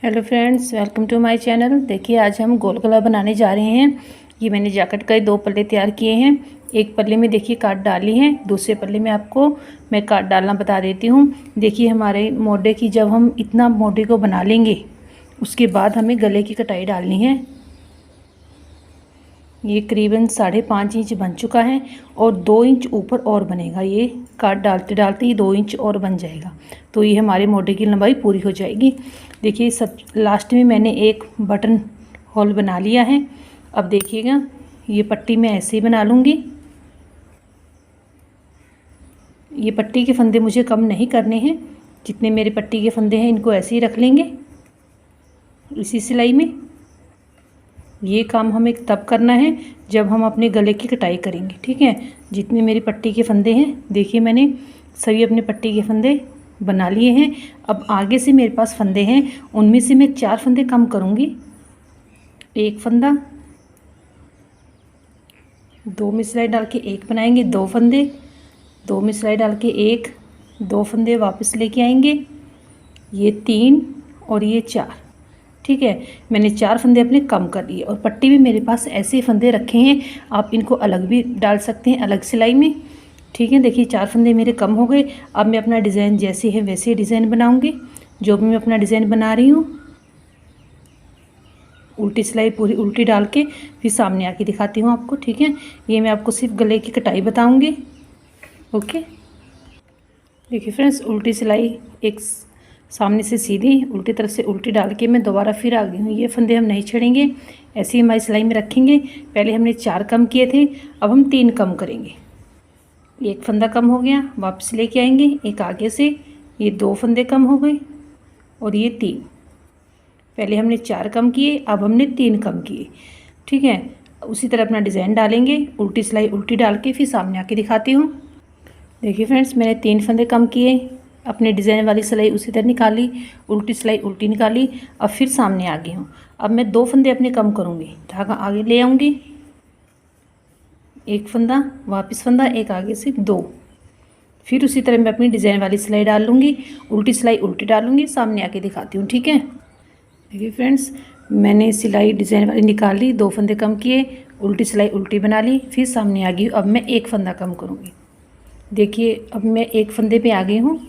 Hello friends, welcome to my channel. देखिए आज हम गोल गला बनाने जा रहे हैं। ये मैंने जैकेट का 2 पल्ले तैयार किए हैं। एक पल्ले में देखिए काट डाली है, दूसरे पल्ले में आपको मैं काट डालना बता देती हूँ। देखिए हमारे मोढे की जब हम इतना मोढे को बना लेंगे उसके बाद हमें गले की कटाई डालनी है। ये करीबन 5.5 इंच बन चुका है और 2 इंच ऊपर और बनेगा। ये काट डालते डालते ही 2 इंच और बन जाएगा, तो ये हमारे मोढे की लंबाई पूरी हो जाएगी। देखिए सब लास्ट में मैंने एक बटन होल बना लिया है। अब देखिएगा ये पट्टी मैं ऐसे ही बना लूँगी। ये पट्टी के फंदे मुझे कम नहीं करने हैं, जितने मेरे पट्टी के फंदे हैं इनको ऐसे ही रख लेंगे इसी सिलाई में। ये काम हमें तब करना है जब हम अपने गले की कटाई करेंगे, ठीक है। जितने मेरी पट्टी के फंदे हैं देखिए मैंने सभी अपने पट्टी के फंदे बना लिए हैं। अब आगे से मेरे पास फंदे हैं, उनमें से मैं 4 फंदे कम करूँगी। एक फंदा, 2 में सिलाई डाल के एक बनाएंगे, 2 फंदे, 2 में सिलाई डाल के एक, 2 फंदे वापस लेके आएंगे, ये 3 और ये 4, ठीक है। मैंने 4 फंदे अपने कम कर लिए और पट्टी भी मेरे पास ऐसे ही फंदे रखे हैं। आप इनको अलग भी डाल सकते हैं, अलग सिलाई में, ठीक है। देखिए 4 फंदे मेरे कम हो गए। अब मैं अपना डिज़ाइन जैसे है वैसे डिज़ाइन बनाऊंगी। जो भी मैं अपना डिज़ाइन बना रही हूँ उल्टी सिलाई पूरी उल्टी डाल के फिर सामने आके दिखाती हूँ आपको, ठीक है। ये मैं आपको सिर्फ गले की कटाई बताऊँगी, ओके। देखिए फ्रेंड्स, उल्टी सिलाई एक सामने से सीधी उल्टी तरफ से उल्टी डाल के मैं दोबारा फिर आ गई हूँ। ये फंदे हम नहीं छेड़ेंगे, ऐसे ही हमारी सिलाई में रखेंगे। पहले हमने 4 कम किए थे, अब हम 3 कम करेंगे। एक फंदा कम हो गया, वापस लेके आएंगे एक आगे से, ये 2 फंदे कम हो गए और ये 3। पहले हमने 4 कम किए, अब हमने 3 कम किए, ठीक है। उसी तरह अपना डिज़ाइन डालेंगे, उल्टी सिलाई उल्टी डाल के फिर सामने आके दिखाती हूँ। देखिए फ्रेंड्स, मैंने 3 फंदे कम किए, अपने डिज़ाइन वाली सिलाई उसी तरह निकाली, उल्टी सिलाई उल्टी निकाली, अब फिर सामने आ गई हूँ। अब मैं 2 फंदे अपने कम करूँगी, धागा आगे ले आऊँगी, एक फंदा वापस फंदा, एक आगे से 2, फिर उसी तरह मैं अपनी डिज़ाइन वाली सिलाई डाल लूँगी, उल्टी सिलाई उल्टी डालूँगी, सामने आके दिखाती हूँ, ठीक है। देखिए फ्रेंड्स, मैंने सिलाई डिज़ाइन वाली निकाल ली, 2 फंदे कम किए, उल्टी सिलाई उल्टी बना ली, फिर सामने आ गई। अब मैं एक फंदा कम करूँगी। देखिए अब मैं एक फंदे पे आ गई हूँ,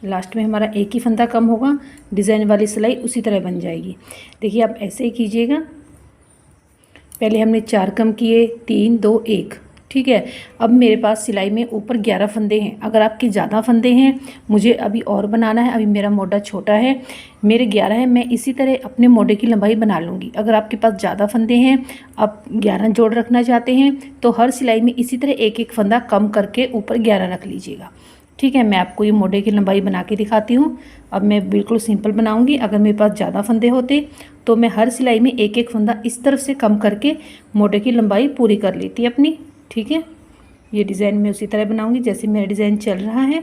लास्ट में हमारा एक ही फंदा कम होगा, डिज़ाइन वाली सिलाई उसी तरह बन जाएगी। देखिए आप ऐसे ही कीजिएगा। पहले हमने 4 कम किए, 3 2 1, ठीक है। अब मेरे पास सिलाई में ऊपर 11 फंदे हैं। अगर आपके ज़्यादा फंदे हैं, मुझे अभी और बनाना है, अभी मेरा मोढा छोटा है, मेरे 11 हैं, मैं इसी तरह अपने मोढे की लंबाई बना लूँगी। अगर आपके पास ज़्यादा फंदे हैं, आप 11 जोड़ रखना चाहते हैं, तो हर सिलाई में इसी तरह एक एक फंदा कम करके ऊपर 11 रख लीजिएगा, ठीक है। मैं आपको ये मोढे की लंबाई बना के दिखाती हूँ। अब मैं बिल्कुल सिंपल बनाऊँगी। अगर मेरे पास ज़्यादा फंदे होते तो मैं हर सिलाई में एक एक फंदा इस तरफ से कम करके मोढे की लंबाई पूरी कर लेती अपनी, ठीक है। ये डिज़ाइन मैं उसी तरह बनाऊँगी जैसे मेरा डिज़ाइन चल रहा है।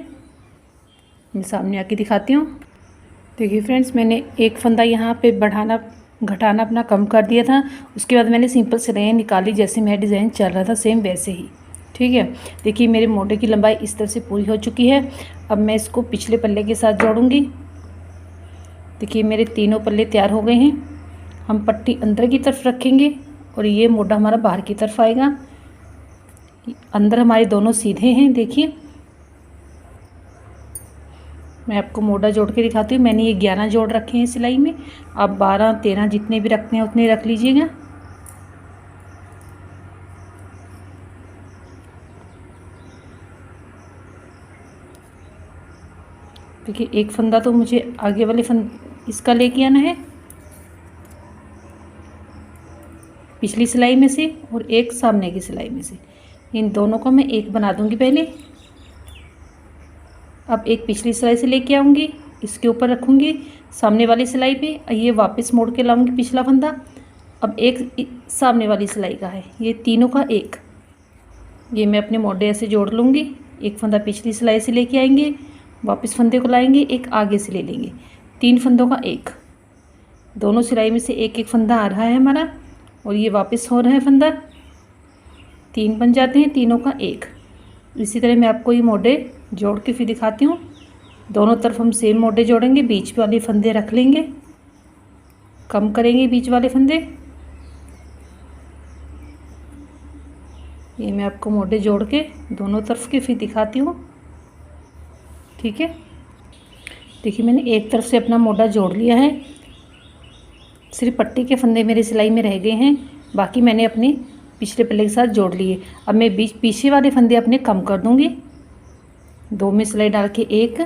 मैं सामने आके दिखाती हूँ। देखिए फ्रेंड्स, मैंने एक फंदा यहाँ पे बढ़ाना घटाना अपना कम कर दिया था। उसके बाद मैंने सिंपल सिलाइयाँ निकाली, जैसे मेरा डिज़ाइन चल रहा था सेम वैसे ही, ठीक है। देखिए मेरे मोढे की लंबाई इस तरह से पूरी हो चुकी है। अब मैं इसको पिछले पल्ले के साथ जोड़ूंगी। देखिए मेरे तीनों पल्ले तैयार हो गए हैं। हम पट्टी अंदर की तरफ रखेंगे और ये मोढा हमारा बाहर की तरफ आएगा। अंदर हमारे दोनों सीधे हैं। देखिए मैं आपको मोढा जोड़ के दिखाती हूँ। मैंने ये 11 जोड़ रखे हैं सिलाई में, आप 12 13 जितने भी रखते हैं उतने रख लीजिएगा। देखिए एक फंदा तो मुझे आगे वाले इसका लेके आना है पिछली सिलाई में से, और एक सामने की सिलाई में से। इन दोनों को मैं एक बना दूंगी पहले। अब एक पिछली सिलाई से लेके आऊँगी, इसके ऊपर रखूँगी सामने वाली सिलाई पे, ये वापस मोड़ के लाऊँगी पिछला फंदा। अब एक सामने वाली सिलाई का है, ये तीनों का एक, ये मैं अपने मोढे ऐसे जोड़ लूँगी। एक फंदा पिछली सिलाई से लेके आएंगे, वापस फंदे को लाएंगे, एक आगे से ले लेंगे, 3 फंदों का एक, दोनों सिलाई में से एक एक फंदा आ रहा है हमारा, और ये वापस हो रहा है फंदा, 3 बन जाते हैं, तीनों का एक। इसी तरह मैं आपको ये मोढे जोड़ के फिर दिखाती हूँ। दोनों तरफ हम सेम मोढे जोड़ेंगे, बीच वाले फंदे रख लेंगे, कम करेंगे बीच वाले फंदे। ये मैं आपको मोटे जोड़ के दोनों तरफ के फिर दिखाती हूँ, ठीक है। देखिए मैंने एक तरफ से अपना मोटा जोड़ लिया है, सिर्फ पट्टी के फंदे मेरे सिलाई में रह गए हैं, बाकी मैंने अपने पिछले पल्ले के साथ जोड़ लिए। अब मैं बीच पीछे वाले फंदे अपने कम कर दूंगी। 2 में सिलाई डाल के एक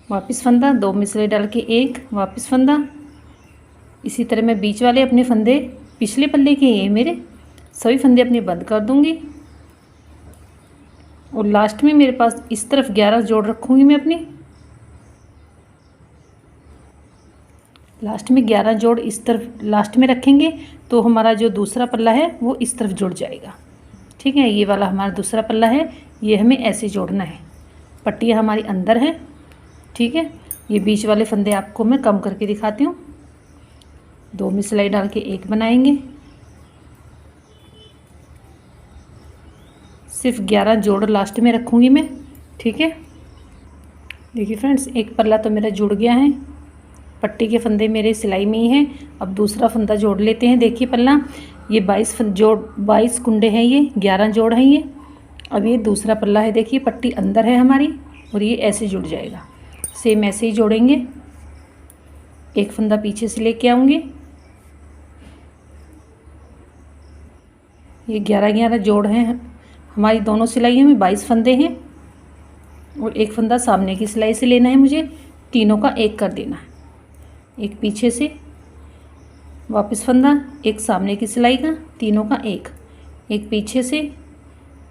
वापस फंदा, 2 में सिलाई डाल के एक वापस फंदा। इसी तरह मैं बीच वाले अपने फंदे पिछले पल्ले के ये मेरे सभी फंदे अपने बंद कर दूंगी। और लास्ट में मेरे पास इस तरफ 11 जोड़ रखूंगी मैं अपनी। लास्ट में 11 जोड़ इस तरफ लास्ट में रखेंगे तो हमारा जो दूसरा पल्ला है वो इस तरफ जुड़ जाएगा, ठीक है। ये वाला हमारा दूसरा पल्ला है, ये हमें ऐसे जोड़ना है। पट्टियाँ हमारी अंदर है, ठीक है। ये बीच वाले फंदे आपको मैं कम करके दिखाती हूँ। 2 में सिलाई डाल के एक बनाएंगे, सिर्फ 11 जोड़ लास्ट में रखूँगी मैं, ठीक है। देखिए फ्रेंड्स, एक पल्ला तो मेरा जुड़ गया है, पट्टी के फंदे मेरे सिलाई में ही हैं। अब दूसरा फंदा जोड़ लेते हैं। देखिए पल्ला, ये 22 कुंडे हैं, ये 11 जोड़ हैं ये। अब ये दूसरा पल्ला है, देखिए पट्टी अंदर है हमारी और ये ऐसे जुड़ जाएगा। सेम ऐसे ही जोड़ेंगे। एक फंदा पीछे से लेके आऊँगी। ये 11 जोड़ हैं हमारी दोनों सिलाइयों में, 22 फंदे हैं और एक फंदा सामने की सिलाई से लेना है मुझे। तीनों का एक कर देना है। एक पीछे से वापस फंदा, एक सामने की सिलाई का, तीनों का एक पीछे से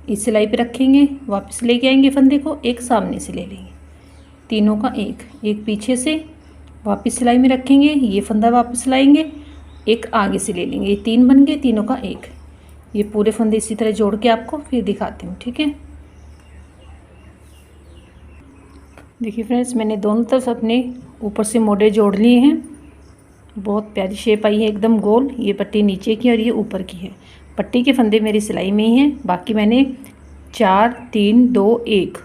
इस सिलाई पे रखेंगे, वापस लेके आएंगे फंदे को, एक सामने से ले लेंगे, तीनों का एक पीछे से वापस सिलाई में रखेंगे, ये फंदा वापस लाएंगे, एक आगे से ले लेंगे। ये 3 बन गए, तीनों का एक। ये पूरे फंदे इसी तरह जोड़ के आपको फिर दिखाती हूँ, ठीक है। देखिए फ्रेंड्स, मैंने दोनों तरफ अपने ऊपर से मोड़े जोड़ लिए हैं। बहुत प्यारी शेप आई है, एकदम गोल। ये पट्टी नीचे की और ये ऊपर की है। पट्टी के फंदे मेरी सिलाई में ही हैं, बाकी मैंने 4 3 2 1,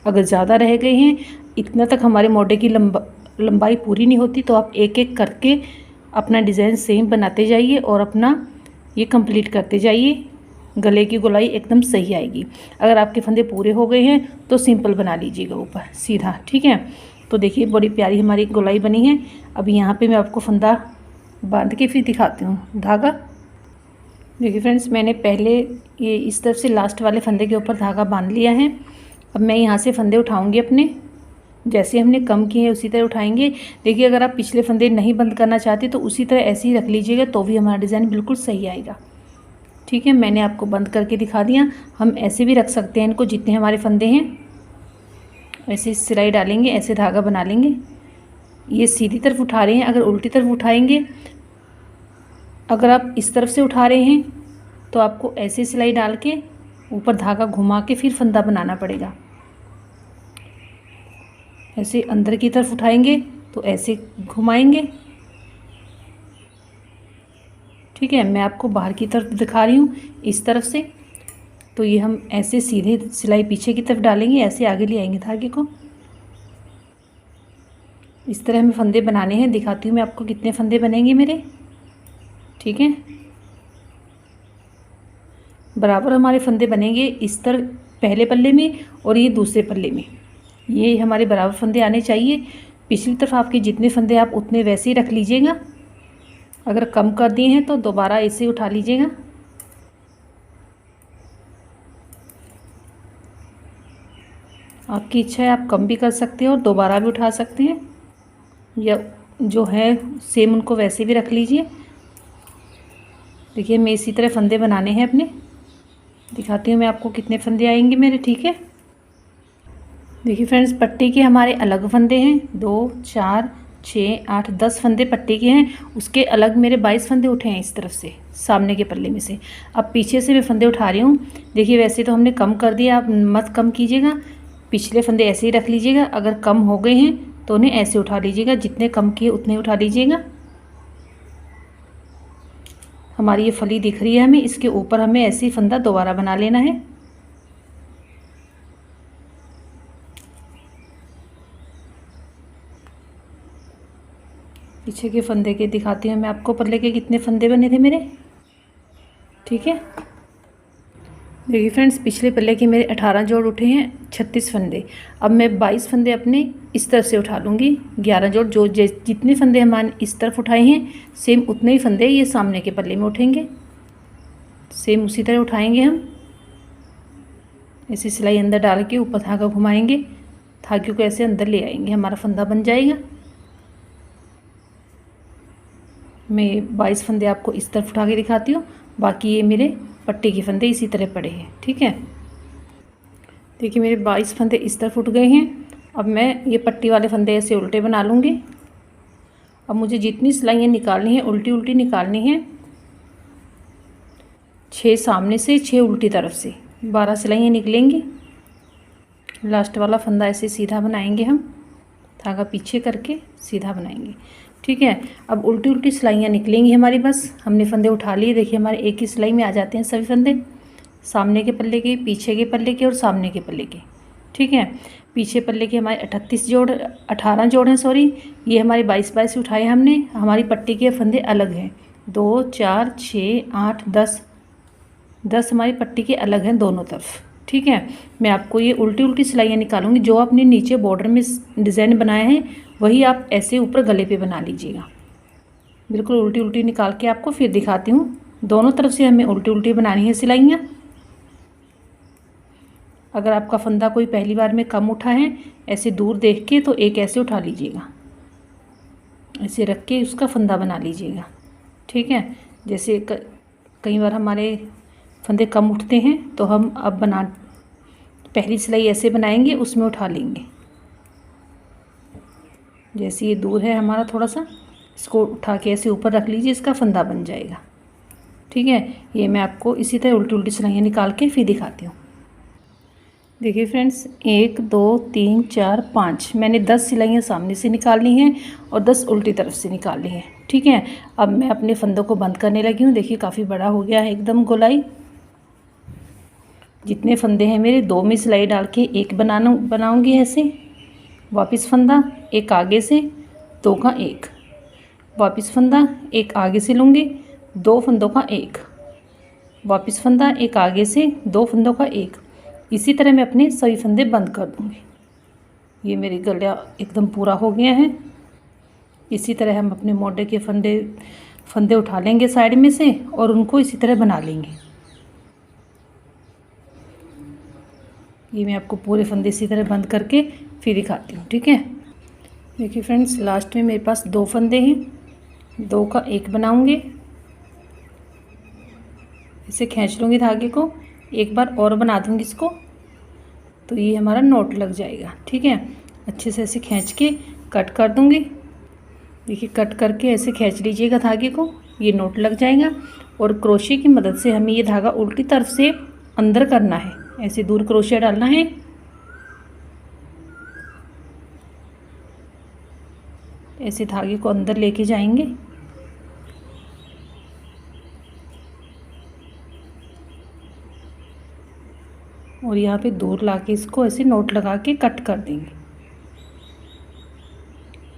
अगर ज़्यादा रह गए हैं, इतना तक हमारे मोड़े की लंबाई पूरी नहीं होती, तो आप एक एक करके अपना डिज़ाइन सेम बनाते जाइए और अपना ये कंप्लीट करते जाइए। गले की गोलाई एकदम सही आएगी। अगर आपके फंदे पूरे हो गए हैं तो सिंपल बना लीजिएगा ऊपर सीधा, ठीक है। तो देखिए बड़ी प्यारी हमारी गोलाई बनी है। अब यहाँ पे मैं आपको फंदा बांध के फिर दिखाती हूँ धागा। देखिए फ्रेंड्स, मैंने पहले ये इस तरफ से लास्ट वाले फंदे के ऊपर धागा बांध लिया है। अब मैं यहाँ से फंदे उठाऊँगी अपने, जैसे हमने कम किए हैं उसी तरह उठाएंगे। देखिए अगर आप पिछले फंदे नहीं बंद करना चाहते तो उसी तरह ऐसे ही रख लीजिएगा, तो भी हमारा डिज़ाइन बिल्कुल सही आएगा, ठीक है। मैंने आपको बंद करके दिखा दिया। हम ऐसे भी रख सकते हैं इनको, जितने हमारे फंदे हैं ऐसे सिलाई डालेंगे, ऐसे धागा बना लेंगे। ये सीधी तरफ उठा रहे हैं, अगर उल्टी तरफ उठाएंगे, अगर आप इस तरफ से उठा रहे हैं तो आपको ऐसे सिलाई डाल के ऊपर धागा घुमा के फिर फंदा बनाना पड़ेगा। ऐसे अंदर की तरफ उठाएंगे तो ऐसे घुमाएंगे, ठीक है। मैं आपको बाहर की तरफ दिखा रही हूँ इस तरफ से। तो ये हम ऐसे सीधे सिलाई पीछे की तरफ डालेंगे, ऐसे आगे ले आएंगे धागे को। इस तरह हमें फंदे बनाने हैं। दिखाती हूँ मैं आपको कितने फंदे बनेंगे मेरे, ठीक है। बराबर हमारे फंदे बनेंगे इस तरह पहले पल्ले में और ये दूसरे पल्ले में। ये हमारे बराबर फंदे आने चाहिए। पिछली तरफ आपके जितने फंदे आप उतने वैसे ही रख लीजिएगा। अगर कम कर दिए हैं तो दोबारा ऐसे उठा लीजिएगा। आपकी इच्छा है, आप कम भी कर सकते हैं और दोबारा भी उठा सकते हैं, या जो है सेम उनको वैसे भी रख लीजिए। देखिए मैं इसी तरह फंदे बनाने हैं अपने। दिखाती हूँ मैं आपको कितने फंदे आएंगे मेरे, ठीक है। देखिए फ्रेंड्स, पट्टी के हमारे अलग फंदे हैं, 2 4 6 8 10 फंदे पट्टी के हैं। उसके अलग मेरे 22 फंदे उठे हैं इस तरफ से, सामने के पल्ले में से। अब पीछे से मैं फंदे उठा रही हूँ। देखिए वैसे तो हमने कम कर दिया, आप मत कम कीजिएगा, पिछले फंदे ऐसे ही रख लीजिएगा। अगर कम हो गए हैं तो उन्हें ऐसे उठा लीजिएगा, जितने कम किए उतने उठा लीजिएगा। हमारी ये फली दिख रही है हमें, इसके ऊपर हमें ऐसे ही फंदा दोबारा बना लेना है। पीछे के फंदे के दिखाती हूँ मैं आपको, पल्ले के कितने फंदे बने थे मेरे। ठीक है, देखिए फ्रेंड्स, पिछले पल्ले के मेरे 18 जोड़ उठे हैं, 36 फंदे। अब मैं 22 फंदे अपने इस तरफ से उठा लूँगी, 11 जोड़ जो जितने फंदे हमारे इस तरफ उठाए हैं सेम उतने ही फंदे ये सामने के पल्ले में उठेंगे। सेम उसी तरह उठाएंगे हम। ऐसी सिलाई अंदर डाल के ऊपर धागा घुमाएंगे, धागे को ऐसे अंदर ले आएंगे, हमारा फंदा बन जाएगा। मैं 22 फंदे आपको इस तरफ उठा के दिखाती हूँ, बाकी ये मेरे पट्टी के फंदे इसी तरह पड़े हैं। ठीक है, देखिए मेरे 22 फंदे इस तरफ उठ गए हैं। अब मैं ये पट्टी वाले फंदे ऐसे उल्टे बना लूँगी। अब मुझे जितनी सिलाइयाँ निकालनी है उल्टी उल्टी निकालनी है, 6 सामने से 6 उल्टी तरफ से, 12 सिलाइयाँ निकलेंगी। लास्ट वाला फंदा ऐसे सीधा बनाएंगे हम, धागा पीछे करके सीधा बनाएंगे। ठीक है, अब उल्टी उल्टी सिलाइयाँ निकलेंगी हमारी, बस हमने फंदे उठा लिए। देखिए हमारे एक ही सिलाई में आ जाते हैं सभी फंदे, सामने के पल्ले के, पीछे के पल्ले के और सामने के पल्ले के। ठीक है, पीछे पल्ले के हमारे 18 जोड़ हैं सॉरी, ये हमारे 22 उठाए हमने। हमारी पट्टी के फंदे अलग हैं, 2 4 6 8 10 हमारी पट्टी के अलग हैं दोनों तरफ। ठीक है, मैं आपको ये उल्टी उल्टी सिलाइयाँ निकालूंगी। जो आपने नीचे बॉर्डर में डिज़ाइन बनाए हैं वही आप ऐसे ऊपर गले पे बना लीजिएगा। बिल्कुल उल्टी उल्टी निकाल के आपको फिर दिखाती हूँ। दोनों तरफ से हमें उल्टी उल्टी बनानी है सिलाइयाँ। अगर आपका फंदा कोई पहली बार में कम उठा है, ऐसे दूर देख के, तो एक ऐसे उठा लीजिएगा, ऐसे रख के उसका फंदा बना लीजिएगा। ठीक है, जैसे कई बार हमारे फंदे कम उठते हैं तो हम अब पहली सिलाई ऐसे बनाएंगे, उसमें उठा लेंगे। जैसे ये दूर है हमारा थोड़ा सा, इसको उठा के ऐसे ऊपर रख लीजिए, इसका फंदा बन जाएगा। ठीक है, ये मैं आपको इसी तरह उल्टी उल्टी सिलाइयाँ निकाल के फिर दिखाती हूँ। देखिए फ्रेंड्स, 1 2 3 4 5 मैंने 10 सिलाइयाँ सामने से निकालनी हैं और 10 उल्टी तरफ से निकालनी है। ठीक है, अब मैं अपने फंदों को बंद करने लगी हूँ। देखिए काफ़ी बड़ा हो गया है एकदम गोलाई। जितने फंदे हैं मेरे, 2 में सिलाई डाल के एक बनाऊंगी ऐसे, वापस फंदा एक आगे से, 2 का 1, वापस फंदा एक आगे से लूँगी, 2 फंदों का 1, वापस फंदा एक आगे से, 2 फंदों का 1। इसी तरह मैं अपने सभी फंदे बंद कर दूँगी। ये मेरी गला एकदम पूरा हो गया है। इसी तरह हम अपने मोटे के फंदे उठा लेंगे साइड में से और उनको इसी तरह बना लेंगे। ये मैं आपको पूरे फंदे इसी तरह बंद करके फिर दिखाती हूँ। ठीक है, देखिए फ्रेंड्स, लास्ट में मेरे पास 2 फंदे हैं, 2 का 1 बनाऊंगी, इसे खींच लूँगी धागे को, एक बार और बना दूँगी इसको, तो ये हमारा नोट लग जाएगा। ठीक है, अच्छे से ऐसे खींच के कट कर दूँगी। देखिए कट करके ऐसे खींच लीजिएगा धागे को, ये नोट लग जाएगा। और क्रोशे की मदद से हमें ये धागा उल्टी तरफ से अंदर करना है, ऐसे दूर क्रोशिया डालना है। ऐसे धागे को अंदर लेके जाएंगे। और यहाँ पे दूर लाके इसको ऐसे नोट लगा के कट कर देंगे,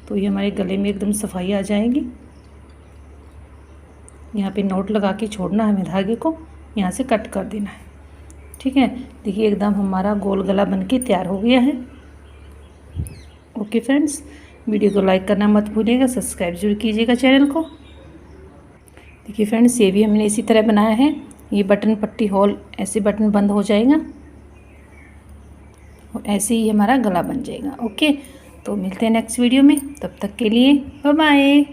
तो ये हमारे गले में एकदम सफाई आ जाएगी। यहाँ पे नोट लगा के छोड़ना हमें धागे को, यहाँ से कट कर देना है। ठीक है, देखिए एकदम हमारा गोल गला बनके तैयार हो गया है। ओके फ्रेंड्स, वीडियो को लाइक करना मत भूलिएगा, सब्सक्राइब जरूर कीजिएगा चैनल को। देखिए फ्रेंड्स, ये भी हमने इसी तरह बनाया है। ये बटन पट्टी होल ऐसे बटन बंद हो जाएगा और ऐसे ही हमारा गला बन जाएगा। ओके, तो मिलते हैं नेक्स्ट वीडियो में, तब तक के लिए बाय बाय।